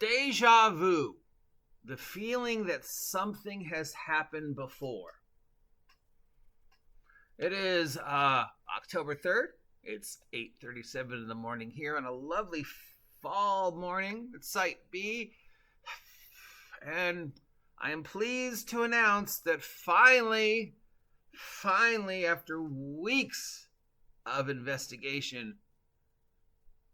Deja vu. The feeling that something has happened before. It is October 3rd. It's 8:37 in the morning here on a lovely fall morning at Site B. And I am pleased to announce that finally, after weeks of investigation,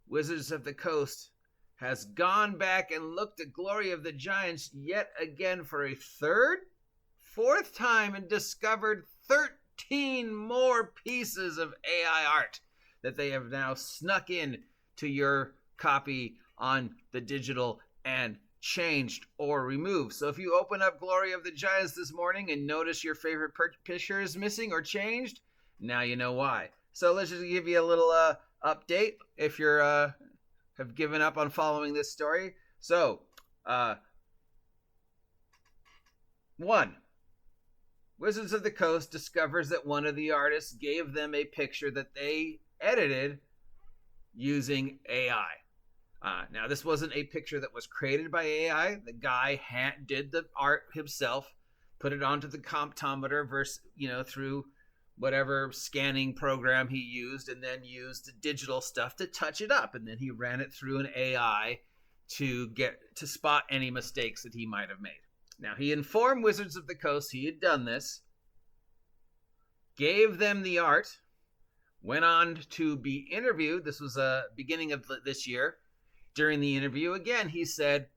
Wizards of the Coast has gone back and looked at Glory of the Giants yet again for a fourth time and discovered 13 more pieces of AI art that they have now snuck in to your copy on the digital and changed or removed. So if you open up Glory of the Giants this morning and notice your favorite picture is missing or changed, now you know why. So let's just give you a little update if you're have given up on following this story. So, 1. Wizards of the Coast discovers that one of the artists gave them a picture that they edited using AI. Now, this wasn't a picture that was created by AI. The guy did the art himself, put it onto the comptometer through whatever scanning program he used, and then used the digital stuff to touch it up. And then he ran it through an AI to spot any mistakes that he might have made. Now, he informed Wizards of the Coast he had done this, gave them the art, went on to be interviewed. This was beginning of this year. During the interview, again, he said,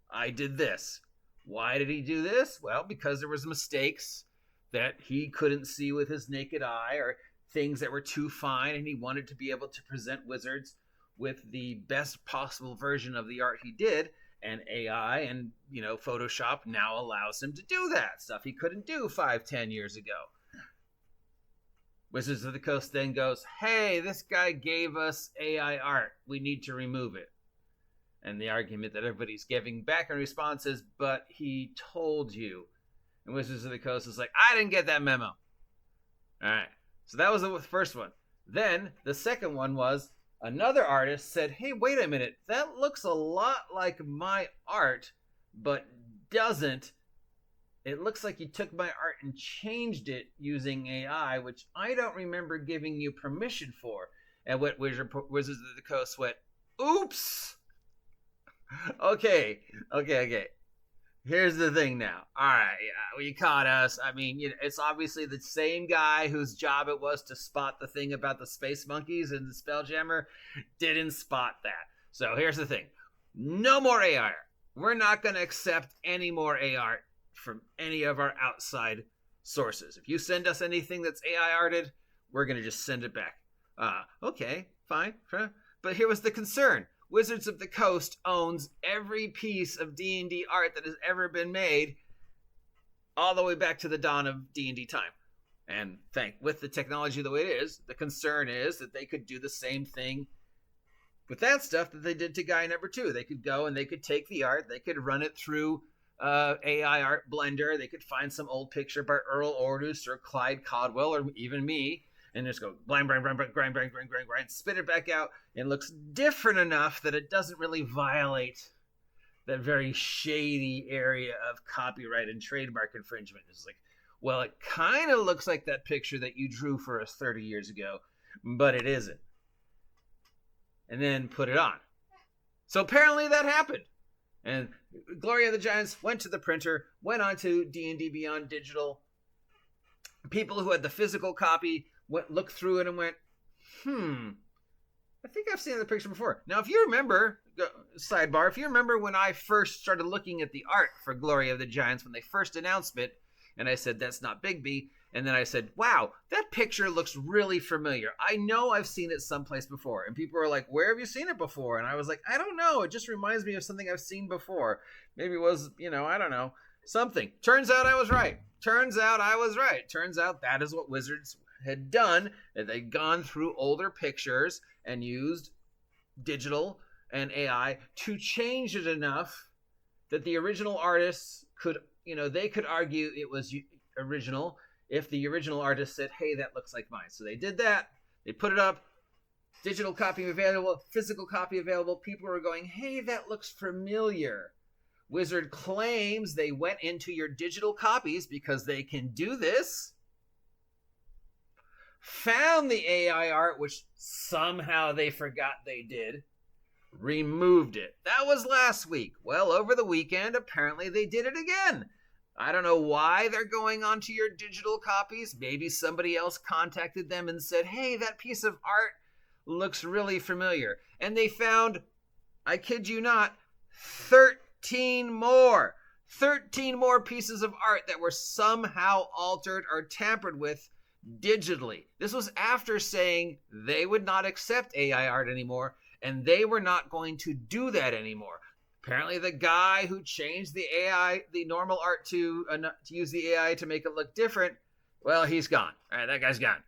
I did this. Why did he do this? Well, because there was mistakes that he couldn't see with his naked eye, or things that were too fine, and he wanted to be able to present Wizards with the best possible version of the art he did. And AI and Photoshop now allows him to do that stuff he couldn't do 5-10 years ago. Wizards of the Coast then goes, hey, this guy gave us AI art. We need to remove it. And the argument that everybody's giving back in response is, but he told you. And Wizards of the Coast is like, I didn't get that memo. All right. So that was the first one. Then the second one was another artist said, hey, wait a minute. That looks a lot like my art, but doesn't. It looks like you took my art and changed it using AI, which I don't remember giving you permission for. And what Wizards of the Coast went, oops. Okay. Here's the thing now. All right, yeah, you caught us. I mean, it's obviously the same guy whose job it was to spot the thing about the space monkeys and the Spelljammer didn't spot that. So here's the thing. No more AI art. We're not going to accept any more AI art from any of our outside sources. If you send us anything that's AI arted, we're going to just send it back. Okay, fine. But here was the concern. Wizards of the Coast owns every piece of D&D art that has ever been made, all the way back to the dawn of D&D time. And with the technology the way it is, the concern is that they could do the same thing with that stuff that they did to guy number 2. They could go and they could take the art, they could run it through AI art blender, they could find some old picture by Earl Ordus or Clyde Codwell or even me, and just go grind, spit it back out, and looks different enough that it doesn't really violate that very shady area of copyright and trademark infringement. It's like, well, it kind of looks like that picture that you drew for us 30 years ago, but it isn't. And then put it on. So apparently that happened. And Glory of the Giants went to the printer, went on to D&D Beyond Digital. People who had the physical copy looked through it and went, I think I've seen the picture before. Now, if you remember, sidebar, if you remember when I first started looking at the art for Glory of the Giants, when they first announced it, and I said, that's not Bigby, and then I said, wow, that picture looks really familiar. I know I've seen it someplace before. And people were like, where have you seen it before? And I was like, I don't know. It just reminds me of something I've seen before. Maybe it was, I don't know, something. Turns out I was right. Turns out that is what Wizards had done, that they'd gone through older pictures and used digital and AI to change it enough that the original artists could, they could argue it was original if the original artist said, hey, that looks like mine. So they did that. They put it up. digital copy available, physical copy available. People are going, hey, that looks familiar. Wizard claims they went into your digital copies because they can do this. Found the AI art, which somehow they forgot they did. Removed it. That was last week. Well, over the weekend, apparently they did it again. I don't know why they're going onto your digital copies. Maybe somebody else contacted them and said, hey, that piece of art looks really familiar. And they found, I kid you not, 13 more pieces of art that were somehow altered or tampered with digitally. This was after saying they would not accept AI art anymore, and they were not going to do that anymore. Apparently the guy who changed the AI, the normal art to use the AI to make it look different, well, he's gone. All right, that guy's gone.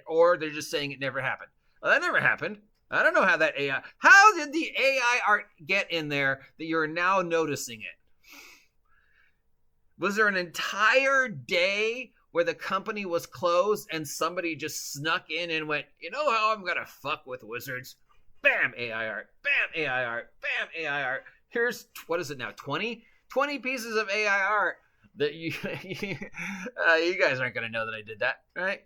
Or they're just saying it never happened. Well, that never happened. I don't know how that AI... How did the AI art get in there that you're now noticing it? Was there an entire day where the company was closed and somebody just snuck in and went, you know how I'm going to fuck with wizards? Bam, AI art. Bam, AI art. Bam, AI art. Here's, what is it now, 20? 20 pieces of AI art that you guys aren't going to know that I did that, right?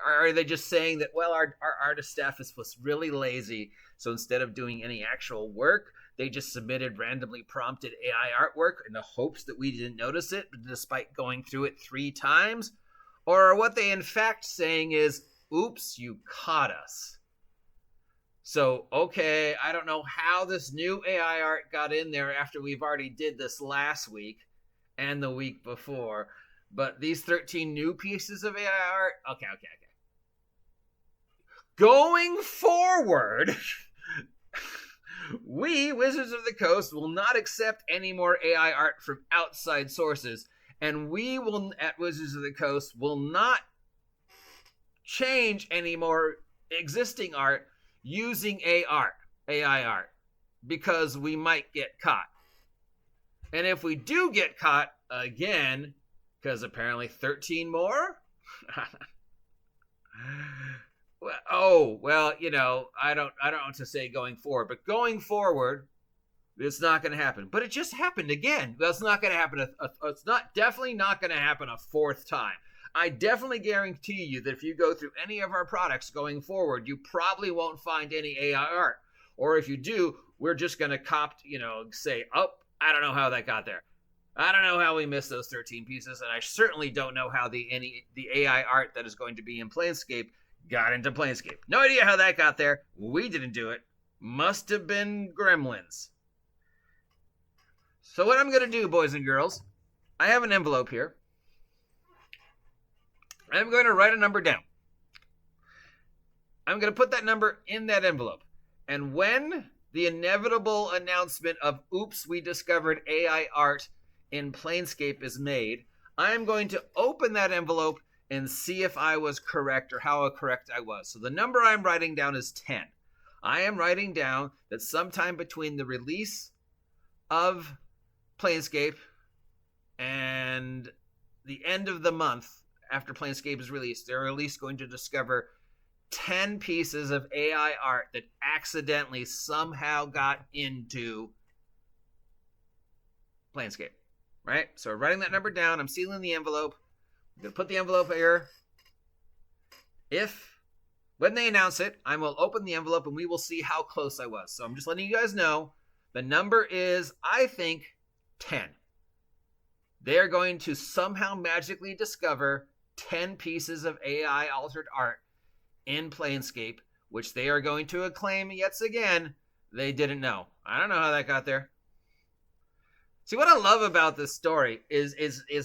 Are they just saying that, well, our artist staff was really lazy, so instead of doing any actual work, they just submitted randomly prompted AI artwork in the hopes that we didn't notice it, despite going through it 3 times? Or are what they in fact saying is, oops, you caught us? So, okay, I don't know how this new AI art got in there after we've already did this last week and the week before, but these 13 new pieces of AI art, okay. Going forward, we, Wizards of the Coast, will not accept any more AI art from outside sources, and we will, at Wizards of the Coast, will not change any more existing art using AI art, because we might get caught. And if we do get caught again, because apparently 13 more? Well, you know, I don't know what to say going forward, but going forward, it's not going to happen. But it just happened again. Well, it's not going to happen. It's definitely not going to happen a 4th time. I definitely guarantee you that if you go through any of our products going forward, you probably won't find any AI art. Or if you do, we're just going to say, oh, I don't know how that got there. I don't know how we missed those 13 pieces, and I certainly don't know how the AI art that is going to be in Planescape got into Planescape. No idea how that got there. We didn't do it. Must have been gremlins. So what I'm going to do, boys and girls, I have an envelope here. I'm going to write a number down. I'm going to put that number in that envelope. And when the inevitable announcement of, oops, we discovered AI art in Planescape is made, I'm going to open that envelope and see if I was correct or how correct I was. So the number I'm writing down is 10. I am writing down that sometime between the release of Planescape and the end of the month, after Planescape is released, they're at least going to discover 10 pieces of AI art that accidentally somehow got into Planescape, right? So we're writing that number down. I'm sealing the envelope. I'm going to put the envelope here. When they announce it, I will open the envelope and we will see how close I was. So I'm just letting you guys know the number is, I think, 10. They're going to somehow magically discover 10 pieces of AI altered art in Planescape, which they are going to acclaim yet again they didn't know. I don't know how that got there. See, what I love about this story is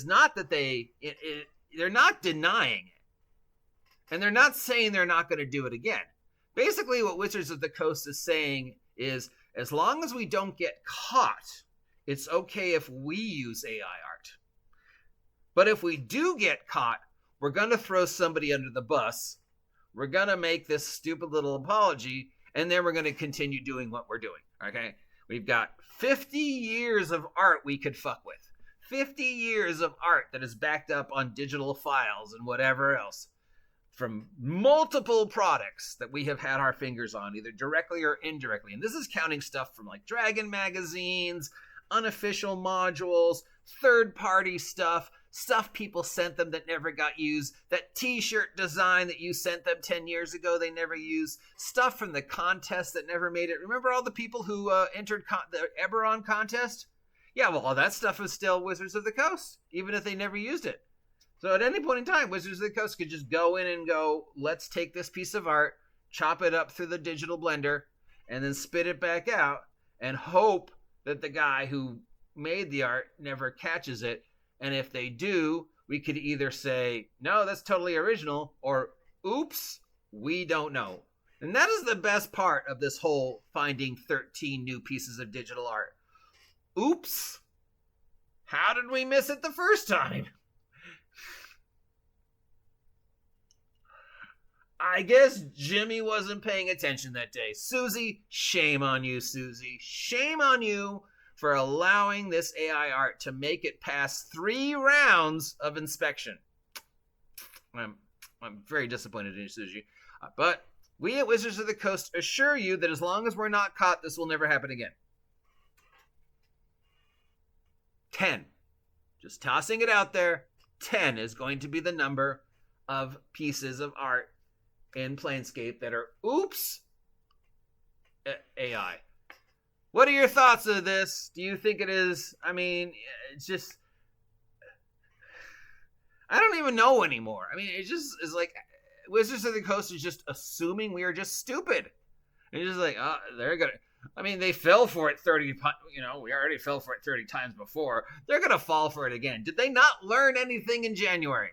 not that they're not denying it, and they're not saying they're not going to do it again. Basically, what Wizards of the Coast is saying is, as long as we don't get caught, it's okay if we use AI art. But if we do get caught, we're going to throw somebody under the bus. We're going to make this stupid little apology, and then we're going to continue doing what we're doing, okay? We've got 50 years of art we could fuck with. 50 years of art that is backed up on digital files and whatever else. from multiple products that we have had our fingers on, either directly or indirectly. And this is counting stuff from like Dragon magazines, unofficial modules, third-party stuff people sent them that never got used, that t-shirt design that you sent them 10 years ago they never used, stuff from the contest that never made it. Remember all the people who entered the Eberron contest? Yeah, well, all that stuff is still Wizards of the Coast, even if they never used it. So at any point in time, Wizards of the Coast could just go in and go, let's take this piece of art, chop it up through the digital blender, and then spit it back out, and hope that the guy who made the art never catches it. And if they do, we could either say, no, that's totally original, or oops, we don't know. And that is the best part of this whole finding 13 new pieces of digital art. Oops, how did we miss it the first time? I guess Jimmy wasn't paying attention that day. Susie, shame on you, Susie. Shame on you for allowing this AI art to make it past 3 rounds of inspection. I'm very disappointed in you, Susie. But we at Wizards of the Coast assure you that as long as we're not caught, this will never happen again. 10. Just tossing it out there. 10 is going to be the number of pieces of art in Planescape that are oops AI. What are your thoughts of this? Do you think it is? I mean, it's just, I don't even know anymore. I mean, it just is like Wizards of the Coast is just assuming we are just stupid. And just like, oh, they're gonna. I mean, they fell for it 30. We already fell for it 30 times before. They're gonna fall for it again. Did they not learn anything in January?